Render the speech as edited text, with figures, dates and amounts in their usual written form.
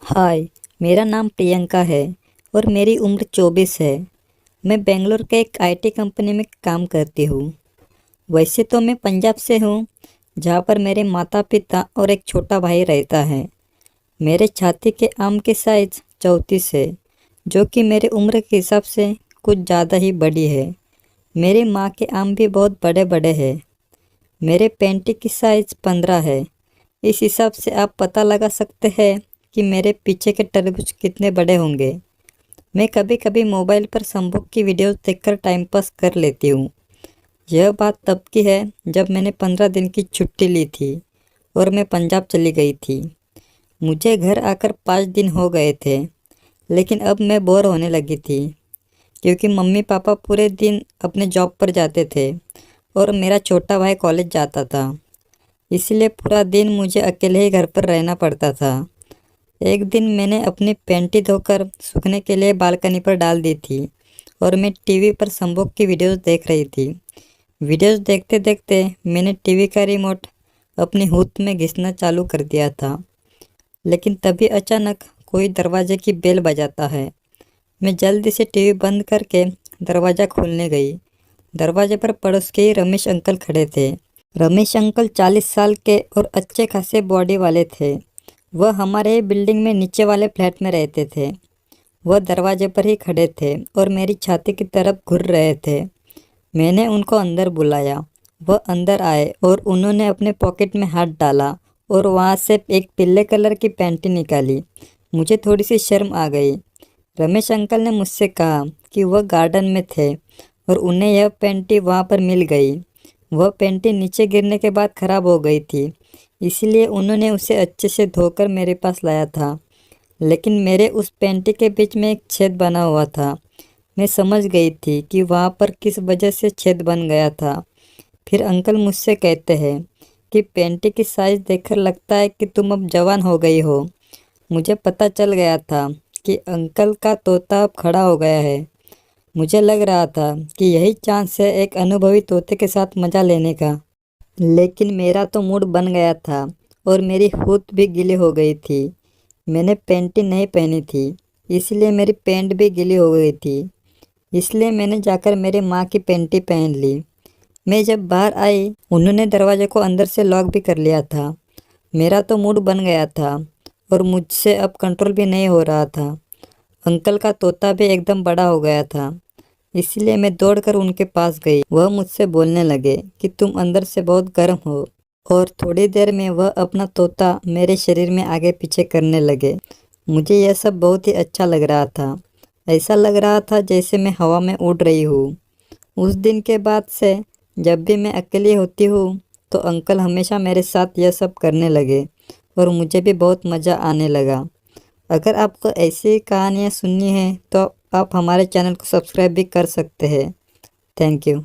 हाय, मेरा नाम प्रियंका है और मेरी उम्र 24 है। मैं बेंगलोर के एक आईटी कंपनी में काम करती हूँ। वैसे तो मैं पंजाब से हूँ, जहाँ पर मेरे माता पिता और एक छोटा भाई रहता है। मेरे छाती के आम की साइज़ 34 है, जो कि मेरी उम्र के हिसाब से कुछ ज़्यादा ही बड़ी है। मेरी माँ के आम भी बहुत बड़े बड़े हैं। मेरे पैंटी की साइज़ 15 है। इस हिसाब से आप पता लगा सकते हैं कि मेरे पीछे के तरबूज कितने बड़े होंगे। मैं कभी कभी मोबाइल पर संभोग की वीडियोस देखकर टाइम पास कर लेती हूँ। यह बात तब की है जब मैंने 15 दिन की छुट्टी ली थी और मैं पंजाब चली गई थी। मुझे घर आकर 5 दिन हो गए थे, लेकिन अब मैं बोर होने लगी थी क्योंकि मम्मी पापा पूरे दिन अपने जॉब पर जाते थे और मेरा छोटा भाई कॉलेज जाता था। इसलिए पूरा दिन मुझे अकेले ही घर पर रहना पड़ता था। एक दिन मैंने अपनी पैंटी धोकर सूखने के लिए बालकनी पर डाल दी थी और मैं टीवी पर संभोग की वीडियोस देख रही थी। वीडियोस देखते देखते मैंने टीवी का रिमोट अपनी हुत में घिसना चालू कर दिया था, लेकिन तभी अचानक कोई दरवाजे की बेल बजाता है। मैं जल्दी से टीवी बंद करके दरवाज़ा खोलने गई। दरवाजे पर पड़ोस के ही रमेश अंकल खड़े थे। रमेश अंकल 40 साल के और अच्छे खासे बॉडी वाले थे। वह हमारे ही बिल्डिंग में नीचे वाले फ्लैट में रहते थे। वह दरवाजे पर ही खड़े थे और मेरी छाती की तरफ घूर रहे थे। मैंने उनको अंदर बुलाया। वह अंदर आए और उन्होंने अपने पॉकेट में हाथ डाला और वहाँ से एक पीले कलर की पैंटी निकाली। मुझे थोड़ी सी शर्म आ गई। रमेश अंकल ने मुझसे कहा कि वह गार्डन में थे और उन्हें यह पैंटी वहाँ पर मिल गई। वह पैंटी नीचे गिरने के बाद ख़राब हो गई थी, इसलिए उन्होंने उसे अच्छे से धोकर मेरे पास लाया था। लेकिन मेरे उस पैंटी के बीच में एक छेद बना हुआ था। मैं समझ गई थी कि वहाँ पर किस वजह से छेद बन गया था। फिर अंकल मुझसे कहते हैं कि पैंटी की साइज़ देखकर लगता है कि तुम अब जवान हो गई हो। मुझे पता चल गया था कि अंकल का तोता अब खड़ा हो गया है। मुझे लग रहा था कि यही चांस है एक अनुभवी तोते के साथ मज़ा लेने का। लेकिन मेरा तो मूड बन गया था और मेरी हुट भी गीली हो गई थी। मैंने पैंटी नहीं पहनी थी, इसलिए मेरी पैंट भी गीली हो गई थी। इसलिए मैंने जाकर मेरी माँ की पैंटी पहन ली। मैं जब बाहर आई, उन्होंने दरवाजे को अंदर से लॉक भी कर लिया था। मेरा तो मूड बन गया था और मुझसे अब कंट्रोल भी नहीं हो रहा था। अंकल का तोता भी एकदम बड़ा हो गया था, इसलिए मैं दौड़कर उनके पास गई। वह मुझसे बोलने लगे कि तुम अंदर से बहुत गर्म हो, और थोड़ी देर में वह अपना तोता मेरे शरीर में आगे पीछे करने लगे। मुझे यह सब बहुत ही अच्छा लग रहा था। ऐसा लग रहा था जैसे मैं हवा में उड़ रही हूँ। उस दिन के बाद से जब भी मैं अकेली होती हूँ तो अंकल हमेशा मेरे साथ यह सब करने लगे और मुझे भी बहुत मज़ा आने लगा। अगर आपको ऐसी कहानियाँ सुननी है तो आप हमारे चैनल को सब्सक्राइब भी कर सकते हैं। Thank you.